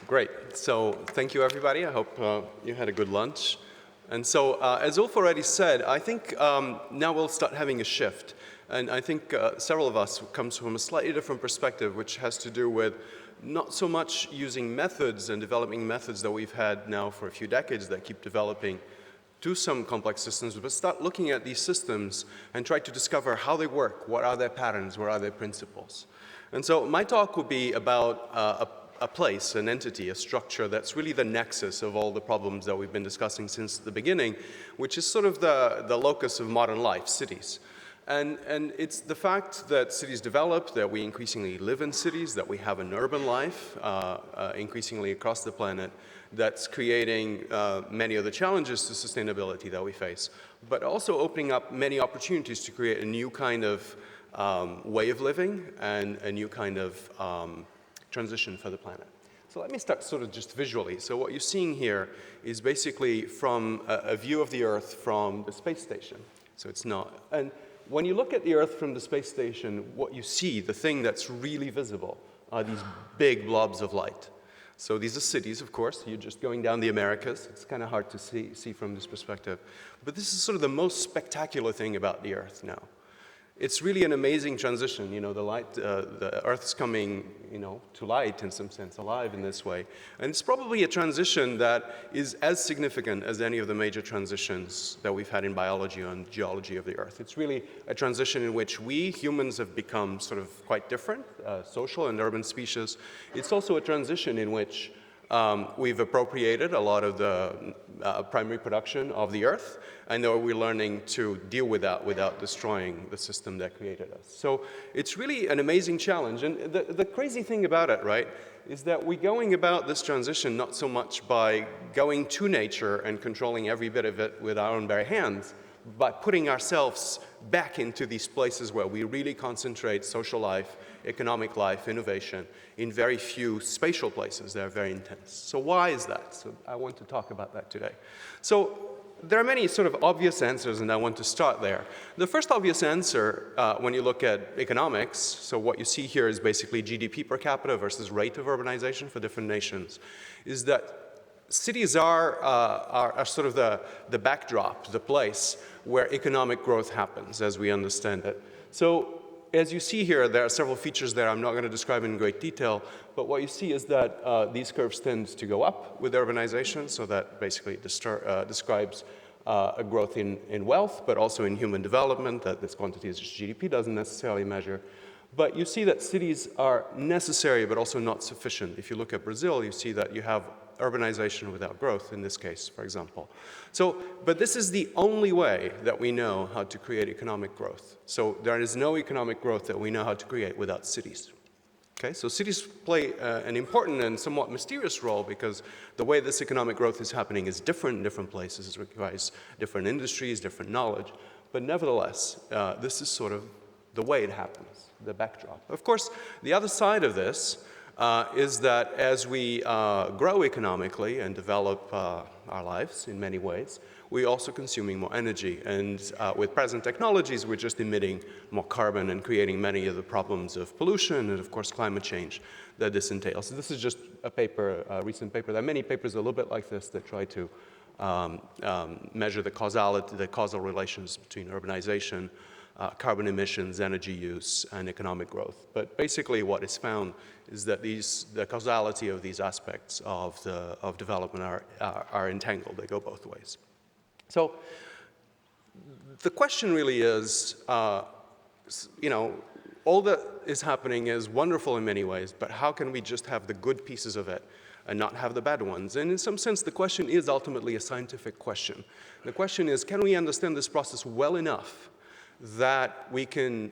Great. So thank you, everybody. I hope you had a good lunch. And so, as Ulf already said, I think now we'll start having a shift. And I think several of us comes from a slightly different perspective, which has to do with not so much using methods and developing methods that we've had now for a few decades that keep developing to some complex systems, but start looking at these systems and try to discover how they work, what are their patterns, what are their principles. And so my talk will be about a place, an entity, a structure that's really the nexus of all the problems that we've been discussing since the beginning, which is sort of the locus of modern life, cities. And it's the fact that cities develop, that we increasingly live in cities, that we have an urban life increasingly across the planet, that's creating many of the challenges to sustainability that we face, but also opening up many opportunities to create a new kind of way of living and a new kind of transition for the planet. So let me start sort of just visually. So what you're seeing here is basically from a view of the Earth from the space station. So it's not, and when you look at the Earth from the space station, what you see, the thing that's really visible, are these big blobs of light. So these are cities, of course. You're just going down the Americas. It's kind of hard to see from this perspective. But this is sort of the most spectacular thing about the Earth now. It's really an amazing transition. You know, the Earth's coming, to light in some sense, alive in this way. And it's probably a transition that is as significant as any of the major transitions that we've had in biology and geology of the Earth. It's really a transition in which we, humans, have become sort of quite different, social and urban species. It's also a transition in which we've appropriated a lot of the primary production of the Earth, and now we're learning to deal with that without destroying the system that created us. So it's really an amazing challenge. And the crazy thing about it, right, is that we're going about this transition not so much by going to nature and controlling every bit of it with our own bare hands, but putting ourselves back into these places where we really concentrate social life, economic life, innovation, in very few spatial places that are very intense. So why is that? So I want to talk about that today. So there are many sort of obvious answers, and I want to start there. The first obvious answer, when you look at economics, so what you see here is basically GDP per capita versus rate of urbanization for different nations, is that cities are sort of the backdrop, the place where economic growth happens, as we understand it. So as you see here, there are several features there I'm not going to describe in great detail, but what you see is that these curves tend to go up with urbanization, so that basically describes a growth in wealth, but also in human development, that this quantity is just GDP doesn't necessarily measure. But you see that cities are necessary, but also not sufficient. If you look at Brazil, you see that you have urbanization without growth, in this case, for example. So, but this is the only way that we know how to create economic growth. So there is no economic growth that we know how to create without cities. Okay, so cities play an important and somewhat mysterious role because the way this economic growth is happening is different in different places. It requires different industries, different knowledge. But nevertheless, this is sort of the way it happens, the backdrop. Of course, the other side of this is that as we grow economically and develop our lives in many ways, we're also consuming more energy. And with present technologies, we're just emitting more carbon and creating many of the problems of pollution and, of course, climate change that this entails. So this is just a paper, a recent paper. There are many papers a little bit like this that try to measure the causal relations between urbanization, carbon emissions, energy use, and economic growth. But basically what is found is that the causality of these aspects of development are entangled. They go both ways. So the question really is, all that is happening is wonderful in many ways, but how can we just have the good pieces of it and not have the bad ones? And in some sense, the question is ultimately a scientific question. The question is, can we understand this process well enough that we can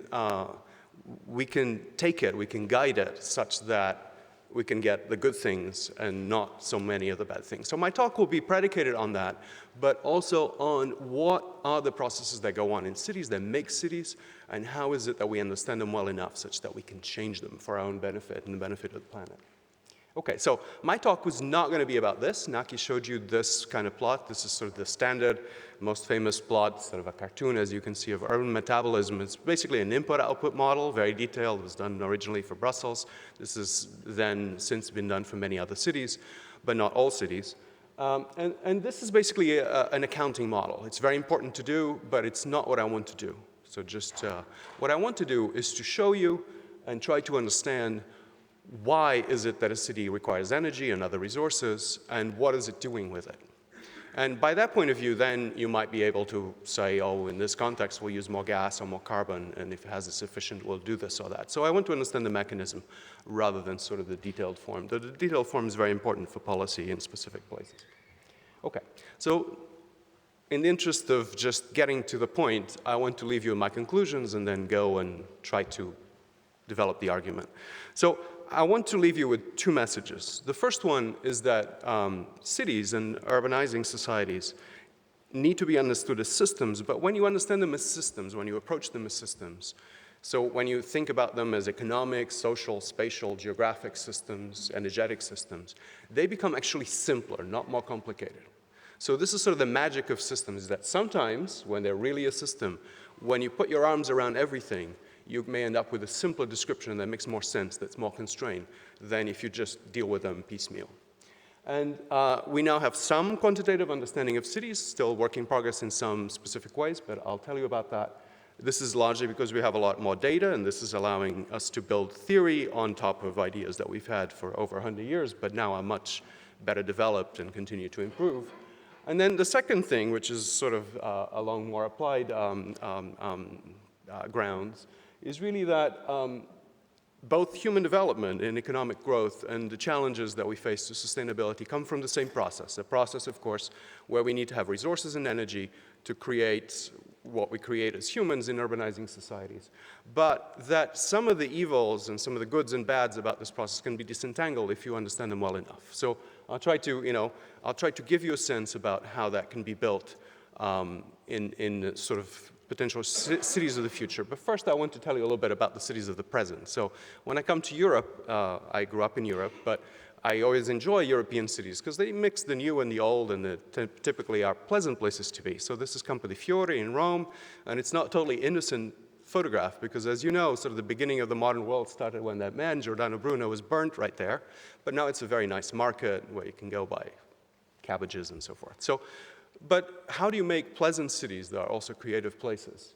take it, we can guide it such that we can get the good things and not so many of the bad things. So my talk will be predicated on that, but also on what are the processes that go on in cities, that make cities, and how is it that we understand them well enough such that we can change them for our own benefit and the benefit of the planet. Okay, so my talk was not going to be about this. Naki showed you this kind of plot. This is sort of the standard, most famous plot, sort of a cartoon, as you can see, of urban metabolism. It's basically an input-output model, very detailed. It was done originally for Brussels. This has then since been done for many other cities, but not all cities. And this is basically an accounting model. It's very important to do, but it's not what I want to do. So just what I want to do is to show you and try to understand why is it that a city requires energy and other resources, and what is it doing with it? And by that point of view, then you might be able to say, oh, in this context, we'll use more gas or more carbon, and if it has a sufficient, we'll do this or that. So I want to understand the mechanism rather than sort of the detailed form. The detailed form is very important for policy in specific places. Okay, so in the interest of just getting to the point, I want to leave you my conclusions and then go and try to develop the argument. So I want to leave you with two messages. The first one is that cities and urbanizing societies need to be understood as systems, but when you understand them as systems, when you approach them as systems, so when you think about them as economic, social, spatial, geographic systems, energetic systems, they become actually simpler, not more complicated. So this is sort of the magic of systems, that sometimes, when they're really a system, when you put your arms around everything, you may end up with a simpler description that makes more sense, that's more constrained, than if you just deal with them piecemeal. And we now have some quantitative understanding of cities, still work in progress in some specific ways, but I'll tell you about that. This is largely because we have a lot more data, and this is allowing us to build theory on top of ideas that we've had for over 100 years, but now are much better developed and continue to improve. And then the second thing, which is sort of along more applied grounds, is really that both human development and economic growth and the challenges that we face to sustainability come from the same process. A process, of course, where we need to have resources and energy to create what we create as humans in urbanizing societies. But that some of the evils and some of the goods and bads about this process can be disentangled if you understand them well enough. So I'll try to give you a sense about how that can be built in sort of potential cities of the future. But first, I want to tell you a little bit about the cities of the present. So when I come to Europe, I grew up in Europe, but I always enjoy European cities because they mix the new and the old, and they typically are pleasant places to be. So this is Campo di Fiore in Rome, and it's not totally innocent photograph because, as you know, sort of the beginning of the modern world started when that man, Giordano Bruno, was burnt right there. But now it's a very nice market where you can go buy cabbages and so forth. But how do you make pleasant cities that are also creative places?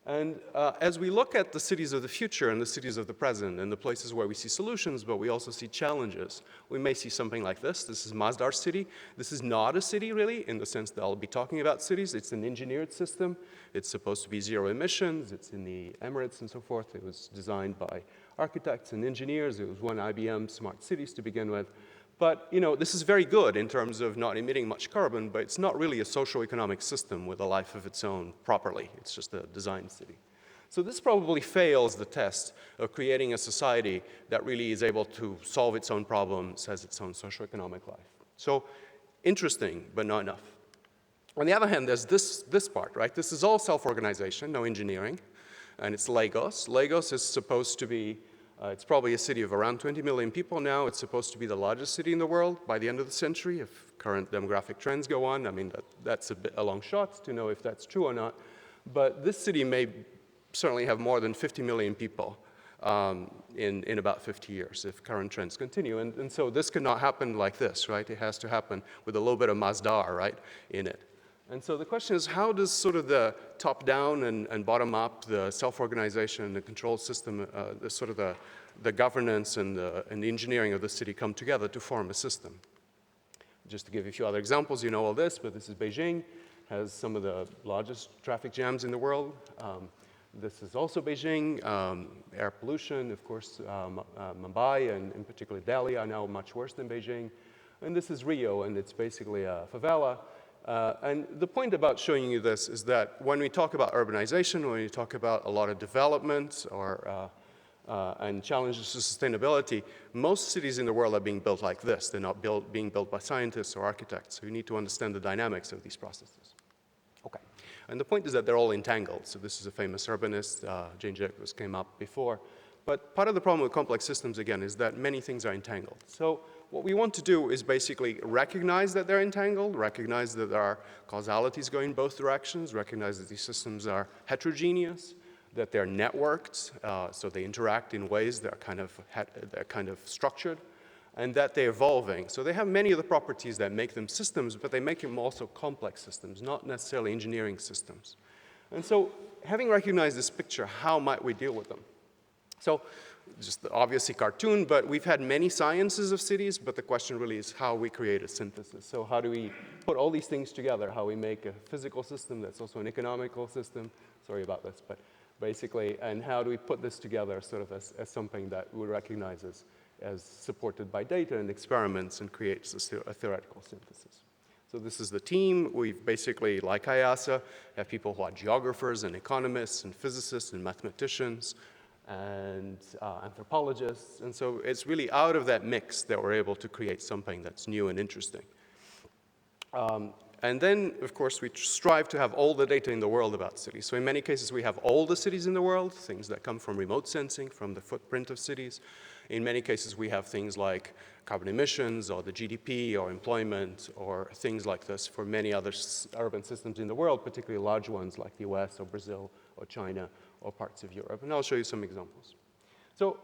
And as we look at the cities of the future and the cities of the present and the places where we see solutions, but we also see challenges, we may see something like this. This is Masdar city. This is not a city, really, in the sense that I'll be talking about cities. It's an engineered system. It's supposed to be zero emissions. It's in the Emirates and so forth. It was designed by architects and engineers. It was one IBM smart cities to begin with. But this is very good in terms of not emitting much carbon, but it's not really a socioeconomic system with a life of its own properly. It's just a design city. So this probably fails the test of creating a society that really is able to solve its own problems, has its own socioeconomic life. So interesting, but not enough. On the other hand, there's this part, right? This is all self-organization, no engineering, and it's Lagos. Lagos is supposed to be it's probably a city of around 20 million people now. It's supposed to be the largest city in the world by the end of the century if current demographic trends go on. I mean, that's a long shot to know if that's true or not. But this city may certainly have more than 50 million people in about 50 years if current trends continue. And so this cannot happen like this, right? It has to happen with a little bit of Masdar, right, in it. And so the question is, how does sort of the top-down and bottom-up, the self-organization, the control system, the governance and the engineering of the city come together to form a system? Just to give you a few other examples, you know all this, but this is Beijing, has some of the largest traffic jams in the world. This is also Beijing. Air pollution, of course, Mumbai and in particular Delhi are now much worse than Beijing. And this is Rio, and it's basically a favela. And the point about showing you this is that when we talk about urbanization, when we talk about a lot of development and challenges to sustainability, most cities in the world are being built like this. They're not being built by scientists or architects. So you need to understand the dynamics of these processes. Okay. And the point is that they're all entangled. So this is a famous urbanist, Jane Jacobs came up before. But part of the problem with complex systems, again, is that many things are entangled. So what we want to do is basically recognize that they're entangled, recognize that there are causalities going both directions, recognize that these systems are heterogeneous, that they're networked, so they interact in ways that are kind of structured, and that they're evolving. So they have many of the properties that make them systems, but they make them also complex systems, not necessarily engineering systems. And so having recognized this picture, how might we deal with them? So just obviously cartoon, but we've had many sciences of cities, but the question really is how we create a synthesis. So how do we put all these things together, how we make a physical system that's also an economical system, sorry about this, but basically, and how do we put this together sort of as something that we recognize as supported by data and experiments and creates a theoretical synthesis. So this is the team. We've basically, like IASA, have people who are geographers and economists and physicists and mathematicians and anthropologists. And so it's really out of that mix that we're able to create something that's new and interesting. And then, of course, we strive to have all the data in the world about cities. So in many cases, we have all the cities in the world, things that come from remote sensing, from the footprint of cities. In many cases, we have things like carbon emissions or the GDP or employment or things like this for many other urban systems in the world, particularly large ones like the US or Brazil or China or parts of Europe. And I'll show you some examples. So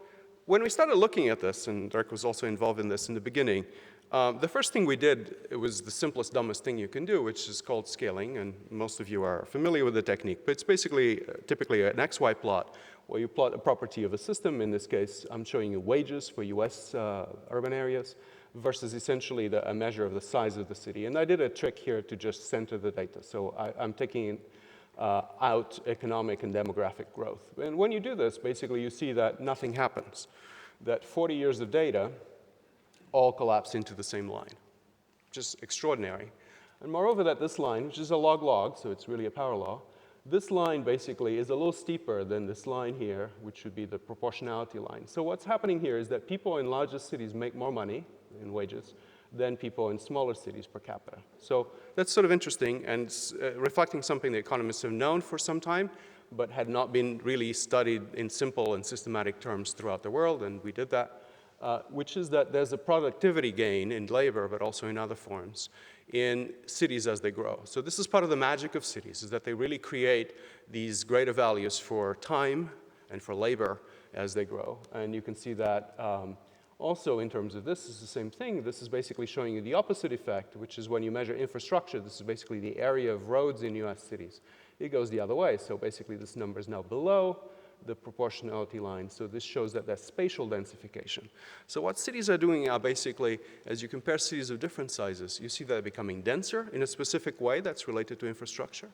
when we started looking at this, and Dirk was also involved in this in the beginning, the first thing we did, it was the simplest, dumbest thing you can do, which is called scaling, and most of you are familiar with the technique, but it's basically typically an XY plot, where you plot a property of a system. In this case, I'm showing you wages for US urban areas, versus essentially a measure of the size of the city. And I did a trick here to just center the data. So I'm taking out economic and demographic growth. And when you do this, basically you see that nothing happens, that 40 years of data all collapse into the same line. Just extraordinary. And moreover, that this line, which is a log-log, so it's really a power law, this line basically is a little steeper than this line here, which should be the proportionality line. So what's happening here is that people in larger cities make more money in wages than people in smaller cities per capita. So that's sort of interesting and reflecting something that economists have known for some time, but had not been really studied in simple and systematic terms throughout the world, and we did that. Which is that there's a productivity gain in labor, but also in other forms, in cities as they grow. So this is part of the magic of cities, is that they really create these greater values for time and for labor as they grow. And you can see that also in terms of this is the same thing. This is basically showing you the opposite effect, which is when you measure infrastructure, this is basically the area of roads in US cities. It goes the other way. So basically this number is now below the proportionality line. So this shows that there's spatial densification. So what cities are doing are basically, as you compare cities of different sizes, you see that they're becoming denser in a specific way that's related to infrastructure.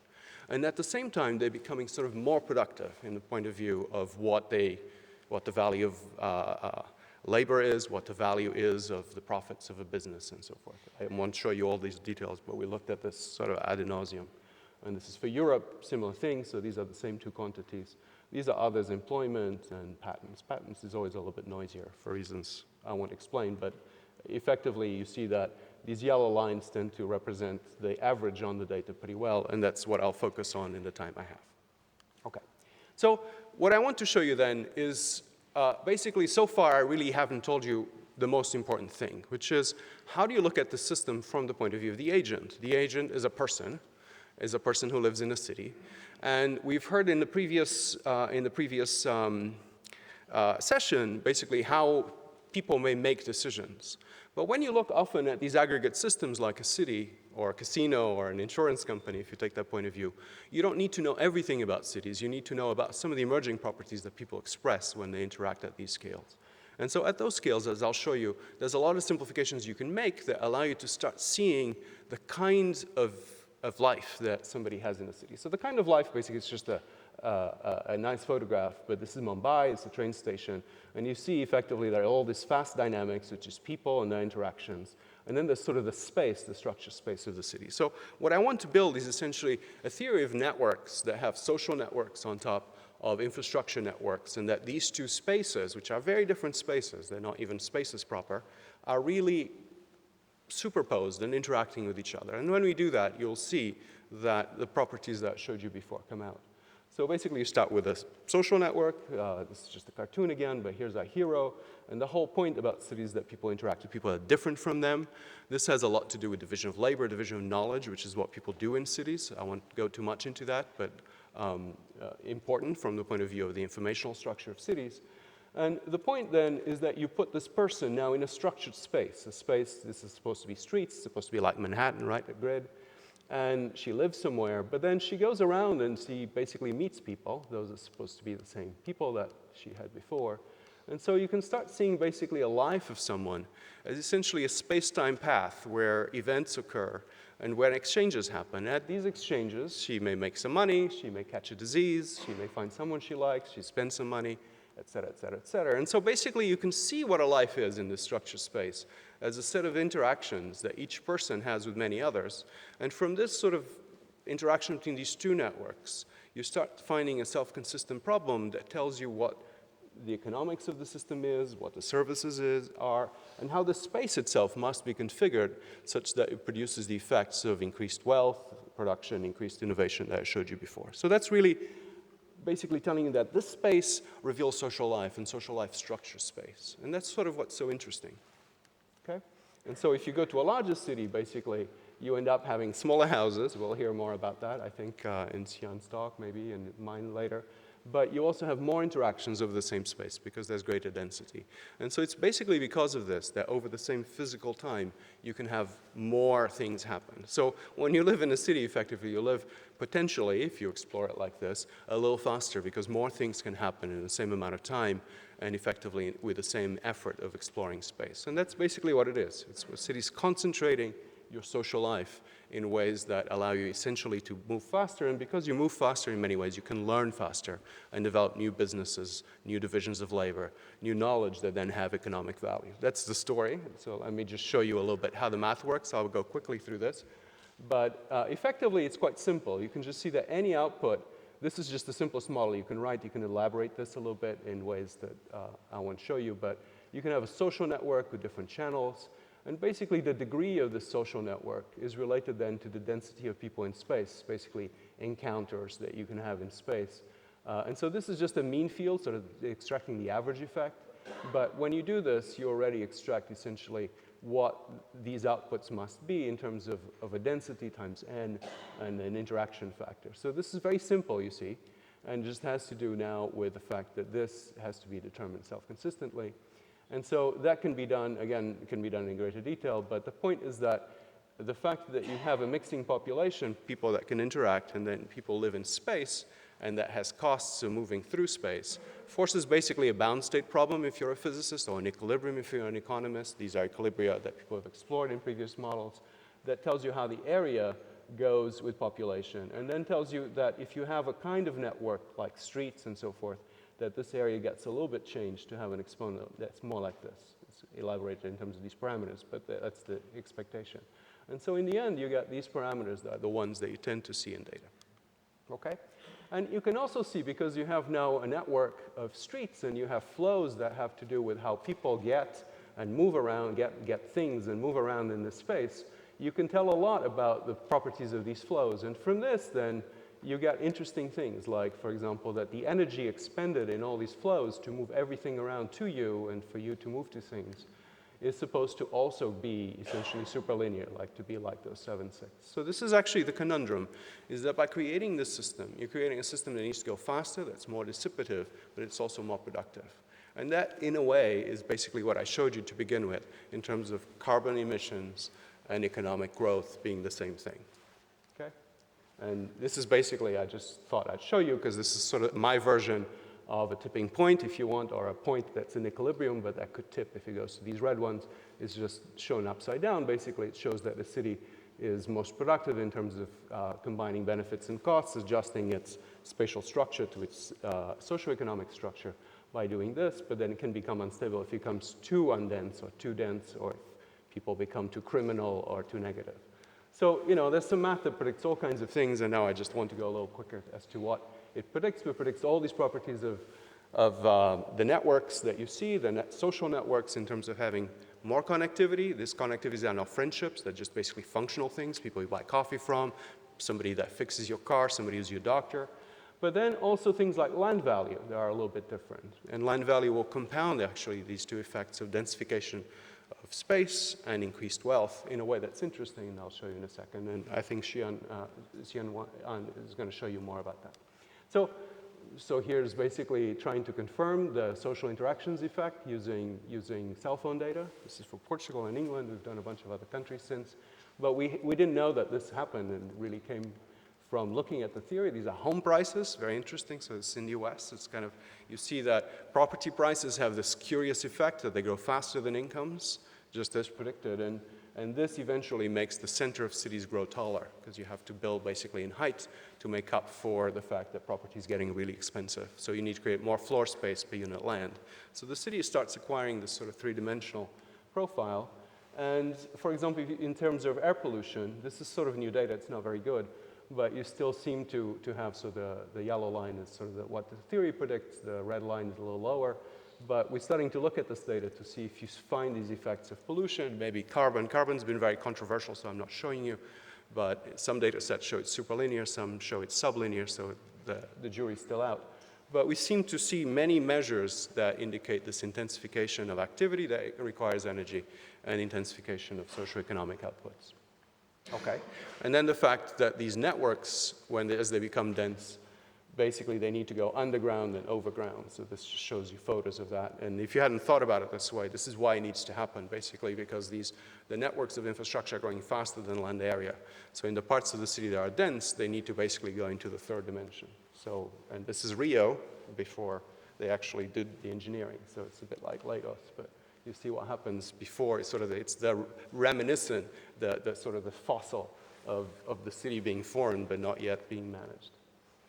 And at the same time, they're becoming sort of more productive in the point of view of what the value of labor is, what the value is of the profits of a business and so forth. I won't show you all these details, but we looked at this sort of ad nauseum. And this is for Europe, similar things. So these are the same two quantities. These are others, employment and patents. Patents is always a little bit noisier for reasons I won't explain, but effectively you see that these yellow lines tend to represent the average on the data pretty well, and that's what I'll focus on in the time I have. Okay, so what I want to show you then is basically so far I really haven't told you the most important thing, which is how do you look at the system from the point of view of the agent? The agent is a person who lives in a city. And we've heard in the previous session, basically how people may make decisions. But when you look often at these aggregate systems like a city or a casino or an insurance company, if you take that point of view, you don't need to know everything about cities. You need to know about some of the emerging properties that people express when they interact at these scales. And so at those scales, as I'll show you, there's a lot of simplifications you can make that allow you to start seeing the kinds of life that somebody has in a city. So the kind of life, basically, is just a nice photograph, but this is Mumbai, it's a train station, and you see effectively there are all these fast dynamics, which is people and their interactions, and then there's sort of the space, the structure space of the city. So what I want to build is essentially a theory of networks that have social networks on top of infrastructure networks, and that these two spaces, which are very different spaces, they're not even spaces proper, are really superposed and interacting with each other. And when we do that, you'll see that the properties that I showed you before come out. So basically, you start with a social network. This is just a cartoon again, but here's our hero. And the whole point about cities is that people interact with people that are different from them. This has a lot to do with division of labor, division of knowledge, which is what people do in cities. I won't go too much into that, but important from the point of view of the informational structure of cities. And the point then is that you put this person now in a structured space. A space, this is supposed to be streets, it's supposed to be like Manhattan, right, a grid. And she lives somewhere, but then she goes around and she basically meets people. Those are supposed to be the same people that she had before. And so you can start seeing basically a life of someone as essentially a space-time path where events occur and where exchanges happen. At these exchanges, she may make some money, she may catch a disease, she may find someone she likes, she spends some money, et cetera, et cetera, et cetera. And so basically you can see what a life is in this structured space as a set of interactions that each person has with many others. And from this sort of interaction between these two networks, you start finding a self-consistent problem that tells you what the economics of the system is, what the services are, and how the space itself must be configured such that it produces the effects of increased wealth, production, increased innovation that I showed you before. So that's really basically telling you that this space reveals social life and social life structure space. And that's sort of what's so interesting. Okay? And so if you go to a larger city, basically, you end up having smaller houses. We'll hear more about that, I think, in Xi'an's talk, maybe, and mine later. But you also have more interactions over the same space because there's greater density. And so it's basically because of this that over the same physical time, you can have more things happen. So when you live in a city, effectively, you live potentially, if you explore it like this, a little faster because more things can happen in the same amount of time and effectively with the same effort of exploring space. And that's basically what it is. It's cities concentrating your social life in ways that allow you essentially to move faster. And because you move faster in many ways, you can learn faster and develop new businesses, new divisions of labor, new knowledge that then have economic value. That's the story. So let me just show you a little bit how the math works. I'll go quickly through this. But effectively, it's quite simple. You can just see that any output, this is just the simplest model you can write. You can elaborate this a little bit in ways that I won't show you. But you can have a social network with different channels. And basically, the degree of the social network is related then to the density of people in space, basically encounters that you can have in space. And so this is just a mean field, sort of extracting the average effect. But when you do this, you already extract essentially what these outputs must be in terms of a density times n and an interaction factor. So this is very simple, you see, and just has to do now with the fact that this has to be determined self-consistently. And so that can be done, again, it can be done in greater detail, but the point is that the fact that you have a mixing population, people that can interact, and then people live in space, and that has costs of moving through space, forces basically a bound state problem if you're a physicist, or an equilibrium if you're an economist. These are equilibria that people have explored in previous models, that tells you how the area goes with population, and then tells you that if you have a kind of network like streets and so forth, that this area gets a little bit changed to have an exponent that's more like this. It's elaborated in terms of these parameters, but that's the expectation. And so in the end, you get these parameters that are the ones that you tend to see in data. Okay? And you can also see, because you have now a network of streets and you have flows that have to do with how people get and move around, get things and move around in this space, you can tell a lot about the properties of these flows. And from this, then, you get interesting things like, for example, that the energy expended in all these flows to move everything around to you and for you to move to things is supposed to also be essentially superlinear, like to be like those 7/6. So this is actually the conundrum, is that by creating this system, you're creating a system that needs to go faster, that's more dissipative, but it's also more productive. And that, in a way, is basically what I showed you to begin with in terms of carbon emissions and economic growth being the same thing. Okay? And this is basically, I just thought I'd show you because this is sort of my version of a tipping point, if you want, or a point that's in equilibrium, but that could tip if it goes to these red ones. It's just shown upside down. Basically, it shows that the city is most productive in terms of combining benefits and costs, adjusting its spatial structure to its socioeconomic structure by doing this, but then it can become unstable if it becomes too undense or too dense, or if people become too criminal or too negative. So, you know, there's some math that predicts all kinds of things, and now I just want to go a little quicker as to what it predicts. It predicts all these properties of the networks that you see, the social networks in terms of having more connectivity. This connectivity are now friendships. They're just basically functional things, people you buy coffee from, somebody that fixes your car, somebody who's your doctor. But then also things like land value, they are a little bit different. And land value will compound actually these two effects of densification of space and increased wealth in a way that's interesting, and I'll show you in a second. And I think Xian is going to show you more about that. So here's basically trying to confirm the social interactions effect using cell phone data. This is for Portugal and England. We've done a bunch of other countries since. But we didn't know that this happened, and really came from looking at the theory. These are home prices, very interesting. So it's in the US. It's kind of, you see that property prices have this curious effect that they grow faster than incomes, just as predicted. And this eventually makes the center of cities grow taller, because you have to build basically in height to make up for the fact that property is getting really expensive. So you need to create more floor space per unit land. So the city starts acquiring this sort of three-dimensional profile. And for example, in terms of air pollution, this is sort of new data, it's not very good, but you still seem to have, so the yellow line is sort of what the theory predicts, the red line is a little lower. But we're starting to look at this data to see if you find these effects of pollution, maybe carbon. Carbon's been very controversial, so I'm not showing you. But some data sets show it's superlinear, some show it's sublinear, so the jury's still out. But we seem to see many measures that indicate this intensification of activity that requires energy and intensification of socioeconomic outputs. Okay, and then the fact that these networks, as they become dense, basically they need to go underground and overground. So this just shows you photos of that. And if you hadn't thought about it this way, this is why it needs to happen, basically, because the networks of infrastructure are growing faster than land area. So in the parts of the city that are dense, they need to basically go into the third dimension. So, and this is Rio before they actually did the engineering. So it's a bit like Lagos, but you see what happens before. It's the reminiscent, the sort of the fossil of the city being formed, but not yet being managed.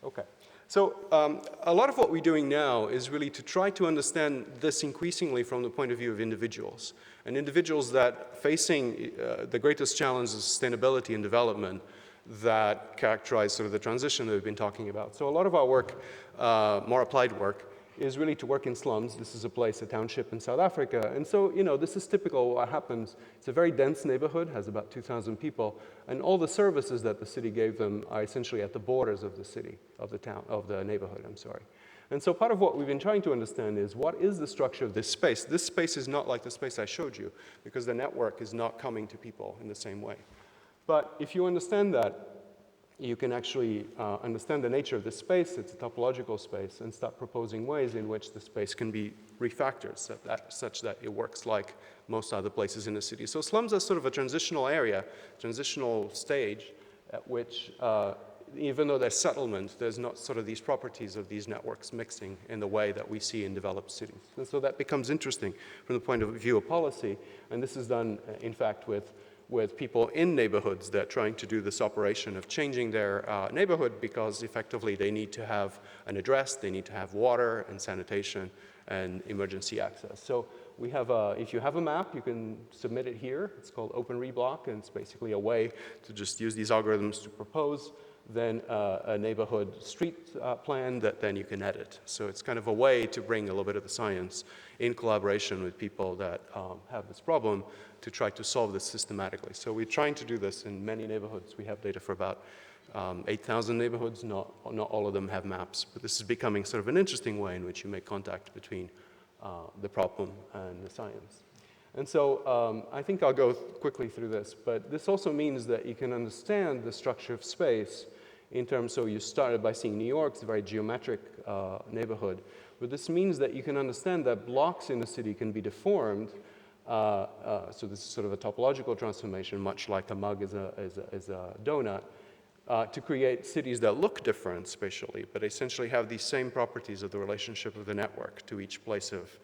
Okay. So a lot of what we're doing now is really to try to understand this increasingly from the point of view of individuals. And individuals that facing the greatest challenges of sustainability and development that characterize sort of the transition that we've been talking about. So a lot of our work, more applied work, is really to work in slums. This is a place, a township in South Africa. And so, this is typical what happens. It's a very dense neighborhood, has about 2,000 people, and all the services that the city gave them are essentially at the borders of the city, of the neighborhood, I'm sorry. And so part of what we've been trying to understand is what is the structure of this space? This space is not like the space I showed you, because the network is not coming to people in the same way. But if you understand that, you can actually understand the nature of this space, it's a topological space, and start proposing ways in which the space can be refactored such that it works like most other places in the city. So slums are sort of a transitional area, transitional stage at which, even though there's settlement, there's not sort of these properties of these networks mixing in the way that we see in developed cities. And so that becomes interesting from the point of view of policy, and this is done, in fact, with people in neighborhoods that are trying to do this operation of changing their neighborhood because effectively they need to have an address, they need to have water and sanitation and emergency access. So we have if you have a map, you can submit it here. It's called Open Reblock, and it's basically a way to just use these algorithms to propose then a neighborhood street plan that then you can edit. So it's kind of a way to bring a little bit of the science in collaboration with people that have this problem to try to solve this systematically. So we're trying to do this in many neighborhoods. We have data for about 8,000 neighborhoods. Not all of them have maps, but this is becoming sort of an interesting way in which you make contact between the problem and the science. And so I think I'll go quickly through this, but this also means that you can understand the structure of space in terms, so you started by seeing New York, it's a very geometric neighborhood, but this means that you can understand that blocks in the city can be deformed. So this is sort of a topological transformation, much like a mug is a donut, to create cities that look different spatially, but essentially have these same properties of the relationship of the network to each place of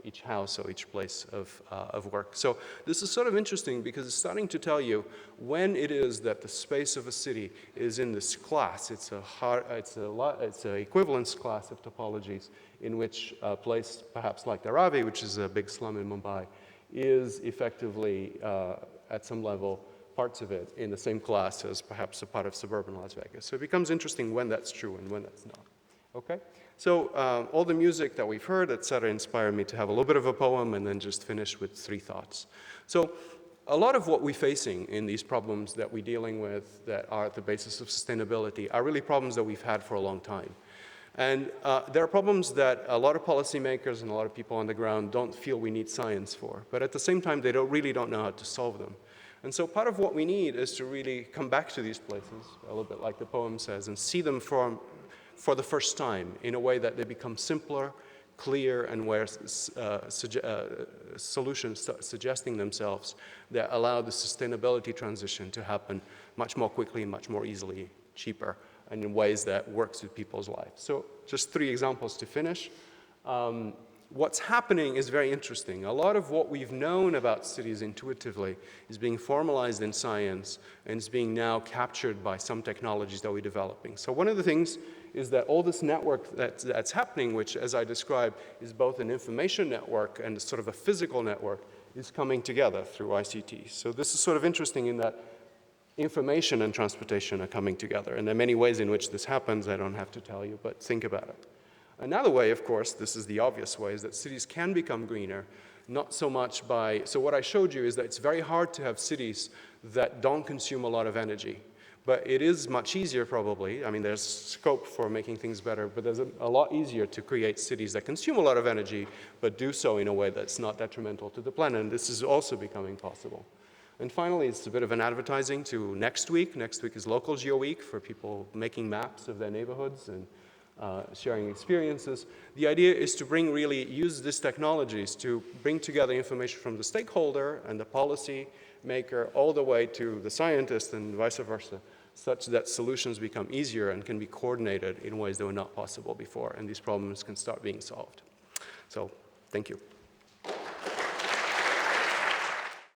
each house or each place of work. So this is sort of interesting because it's starting to tell you when it is that the space of a city is in this class. It's an equivalence class of topologies in which a place perhaps like Dharavi, which is a big slum in Mumbai, is effectively at some level parts of it in the same class as perhaps a part of suburban Las Vegas. So it becomes interesting when that's true and when that's not. Okay? So all the music that we've heard, et cetera, inspired me to have a little bit of a poem and then just finish with 3 thoughts. So a lot of what we're facing in these problems that we're dealing with that are at the basis of sustainability are really problems that we've had for a long time. And there are problems that a lot of policymakers and a lot of people on the ground don't feel we need science for. But at the same time, they really don't know how to solve them. And so part of what we need is to really come back to these places, a little bit like the poem says, and see them for the first time in a way that they become simpler, clear, and where solutions start suggesting themselves that allow the sustainability transition to happen much more quickly, much more easily, cheaper, and in ways that works with people's lives. So just 3 examples to finish. What's happening is very interesting. A lot of what we've known about cities intuitively is being formalized in science and is being now captured by some technologies that we're developing. So one of the things is that all this network that's happening, which as I described is both an information network and sort of a physical network, is coming together through ICT. So this is sort of interesting in that information and transportation are coming together. And there are many ways in which this happens. I don't have to tell you, but think about it. Another way, of course, this is the obvious way, is that cities can become greener, not so much by, so what I showed you is that it's very hard to have cities that don't consume a lot of energy. But it is much easier probably, I mean there's scope for making things better, but there's a lot easier to create cities that consume a lot of energy, but do so in a way that's not detrimental to the planet, and this is also becoming possible. And finally, it's a bit of an advertising to next week. Next week is Local Geo Week for people making maps of their neighborhoods and sharing experiences. The idea is to use these technologies to bring together information from the stakeholder and the policy maker all the way to the scientist and vice versa, such that solutions become easier and can be coordinated in ways that were not possible before, and these problems can start being solved. So, thank you.